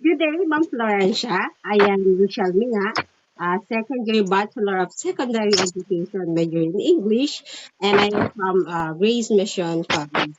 Good day, Ma'am Florencia. I am Michelle Mina, second year Bachelor of Secondary Education major in English, and I am from Grace Mission College.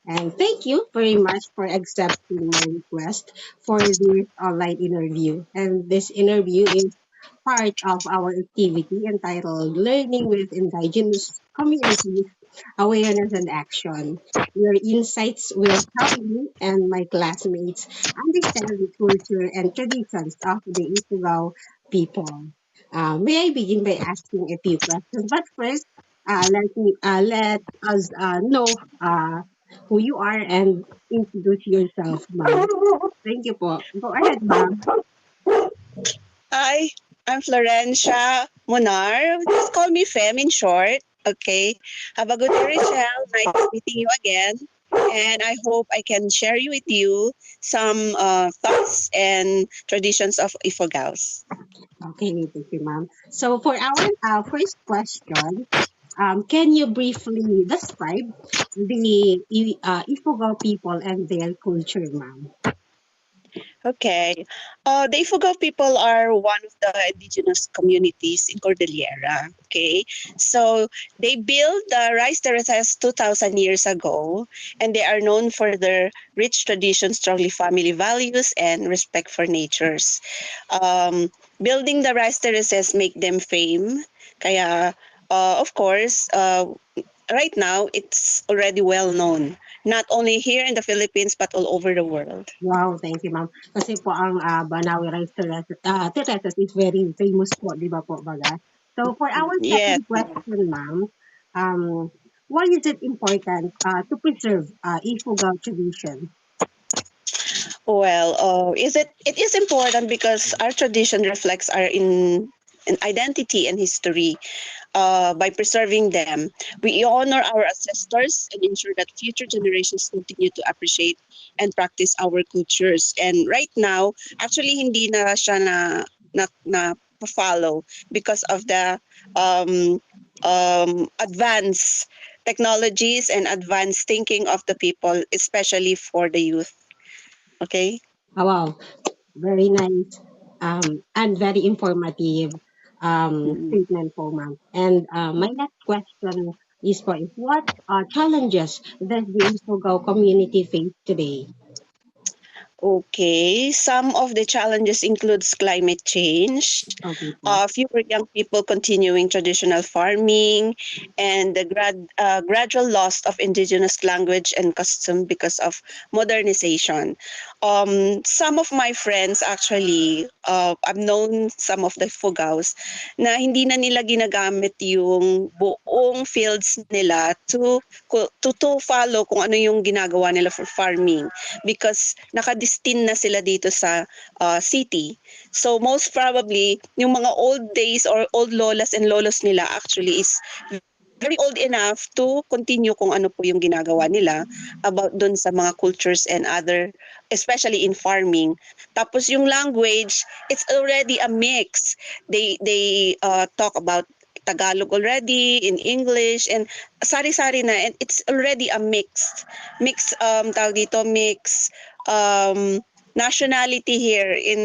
And thank you very much for accepting my request for this online interview. And this interview is part of our activity entitled Learning with Indigenous Communities, Awareness and Action. Your insights will help me and my classmates understand the culture and traditions of the Ifugao people. May I begin by asking a few questions? But first, let us know who you are and introduce yourself, ma'am. Thank you po. Go ahead, ma'am. Hi, I'm Florencia Munar. Just call me Fem in short. Okay. Have a good day, Rachel. Nice meeting you again. And I hope I can share with you some thoughts and traditions of Ifogaos. Okay, thank you, ma'am. So for our first question, can you briefly describe the Ifugao people and their culture, ma'am? Okay. The Ifugao people are one of the indigenous communities in Cordillera. Okay. So they built the rice terraces 2,000 years ago, and they are known for their rich traditions, strongly family values, and respect for natures. Building the rice terraces make them fame. Kaya, of course, right now it's already well known, not only here in the Philippines but all over the world. Wow, thank you, ma'am. Kasi po ang Banawi Rice Terraces is very famous po, di ba po, baga? So for our Yes. second question, ma'am, um, why is it important to preserve Ifugao tradition? Well, it is important because our tradition reflects our in identity and history. By preserving them, we honor our ancestors and ensure that future generations continue to appreciate and practice our cultures. And right now, actually, hindi na siya na follow because of the um, advanced technologies and advanced thinking of the people, especially for the youth. Okay. Oh, wow, very nice and very informative Mm. statement po, ma'am. And my next question is for what challenges does the Ifugao community face today? Okay, some of the challenges includes climate change, Okay po. fewer young people continuing traditional farming, and the gradual loss of indigenous language and custom because of modernization. Some of my friends actually, I've known some of the Fugaos na hindi na nila ginagamit yung buong fields nila to follow kung ano yung ginagawa nila for farming because nakadestin na sila dito sa city. So most probably, yung mga old days or old lolas and lolos nila actually is very old enough to continue kung ano po yung ginagawa nila about dun sa mga cultures and other, especially in farming. Tapos yung language, it's already a mix. They talk about Tagalog already, in English, and sari-sari na, and it's already a tawag dito, nationality here in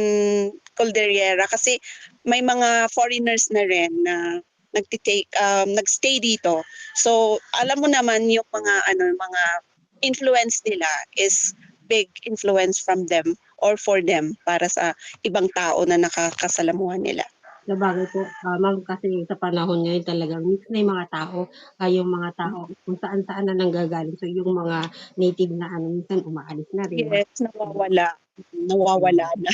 Calderiera kasi may mga foreigners na rin na nagstay dito. So alam mo naman yung mga influence nila is big influence from them or for them para sa ibang tao na nakakasalamuhan nila. Sabagay po, ma'am, kasi sa panahon ngayon talagang mix na yung mga tao, yung mga tao kung saan-saan na nanggagaling. So yung mga native na ano, minsan umaalis na rin. Yes, nawawala. Nawawala na.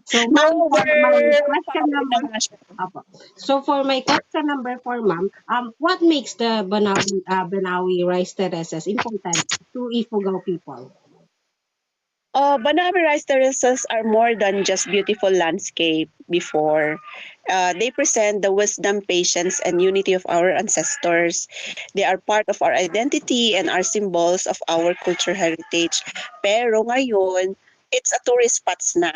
So ma'am, Now, for my we're question power na number, nga siya. apo. So for my question number 4, ma'am, what makes the Banawi rice terraces important to Ifugao people? Banawi rice terraces are more than just beautiful landscape before. They present the wisdom, patience, and unity of our ancestors. They are part of our identity and are symbols of our culture heritage. Pero ngayon, it's a tourist spots na.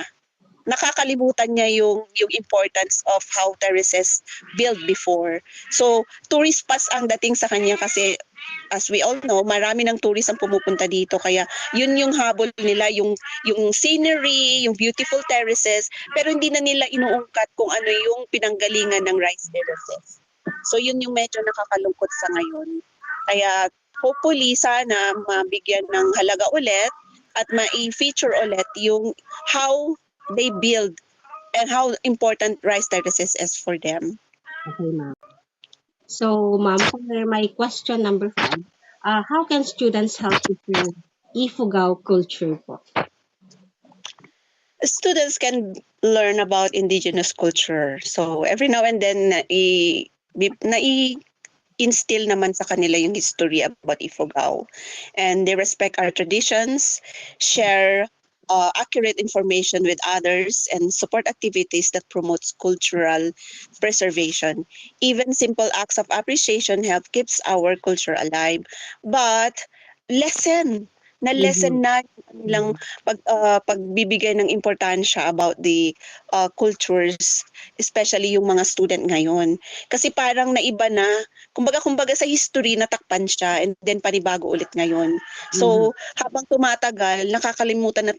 nakakalimutan niya yung importance of how terraces built before. So, tourist pass ang dating sa kanya kasi as we all know, marami ng tourist ang pumupunta dito. Kaya yun yung habol nila, yung scenery, yung beautiful terraces, pero hindi na nila inuungkat kung ano yung pinanggalingan ng rice terraces. So yun yung medyo nakakalungkot sa ngayon. Kaya hopefully sana mabigyan ng halaga ulit at ma-feature ulit yung how they build and how important rice terraces is for them. Okay, ma'am. So, ma'am, for my question number 5, how can students help preserve Ifugao culture po? Students can learn about indigenous culture. So every now and then instill naman sa kanila yung history about Ifugao. And they respect our traditions, share accurate information with others, and support activities that promotes cultural preservation. Even simple acts of appreciation help keeps our culture alive. But lesson Mhm. na nilang pagbibigay ng importansya about the cultures, especially yung mga student ngayon. Kasi parang naiba na, kumbaga sa history natakpan siya and then panibago ulit ngayon. So habang tumatagal, nakakalimutan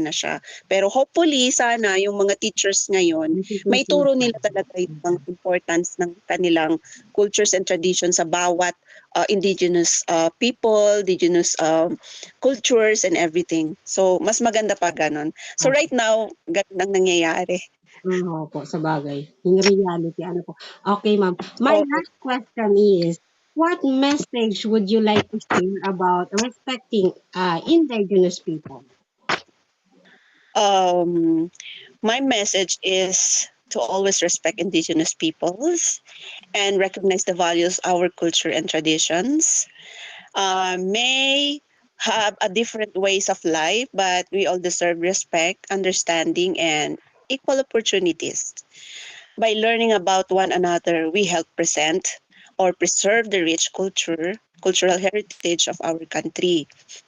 na siya. Pero hopefully sana yung mga teachers ngayon, may Natututo turo pa. nila talaga yung importance ng kanilang cultures and traditions sa bawat indigenous people, indigenous cultures and everything. So mas maganda pa ganon. So Opo. right now, ganun ang nangyayari. Opo, sa bagay. In reality, ano po. Okay, ma'am. My Oo. last question is, what message would you like to share about respecting indigenous people? My message is to always respect indigenous peoples and recognize the values our culture and traditions. May have a different ways of life, but we all deserve respect, understanding, and equal opportunities. By learning about one another, we help present or preserve the rich cultural heritage of our country.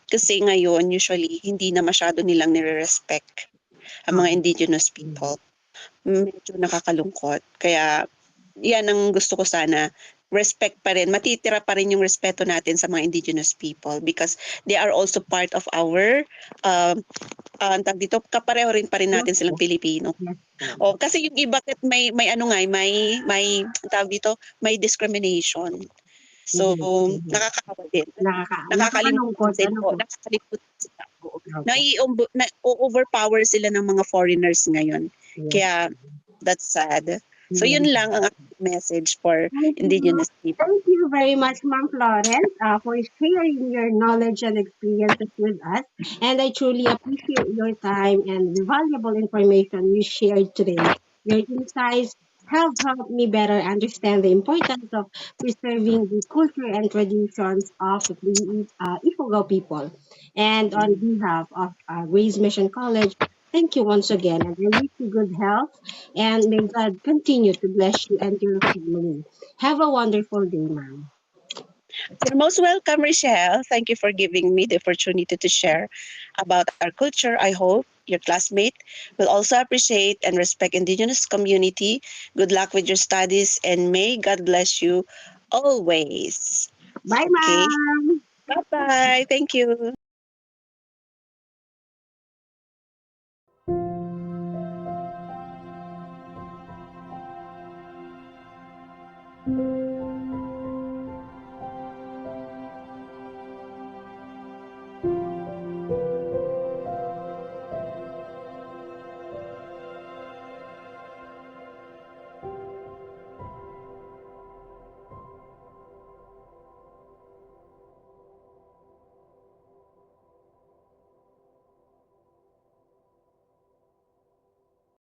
Kasi ngayon, usually, hindi na masyado nilang nire-respect ang mga Okay. indigenous people. Medyo nakakalungkot. Kaya yan ang gusto ko sana, respect pa rin, matitira pa rin yung respeto natin sa mga indigenous people because they are also part of our ang tawag dito, kapareho rin pa rin natin silang Pilipino. Yes po. O kasi yung iba may ano nga may ang tawag dito, may discrimination. So Mhm. nakakaawa din. Nakakalimutan Nakakalungkot, ano sila, po. nakakalimutan sila. Oo. Opo. Overpower sila ng mga foreigners ngayon. Yes. Kaya that's sad. So Yes. yun lang ang aking message for Thank you. indigenous people. Thank you very much, Ma'am Florence, for sharing your knowledge and experiences with us. And I truly appreciate your time and the valuable information you shared today. Your insights have helped me better understand the importance of preserving the culture and traditions of the Ifugao people. And on behalf of Grace Mission College, thank you once again. And I wish you good health and may God continue to bless you and your family. Have a wonderful day, ma'am. You're most welcome, Rochelle. Thank you for giving me the opportunity to share about our culture. I hope your classmate will also appreciate and respect indigenous community. Good luck with your studies and may God bless you always. Bye, Okay. ma'am. Bye-bye. Thank you.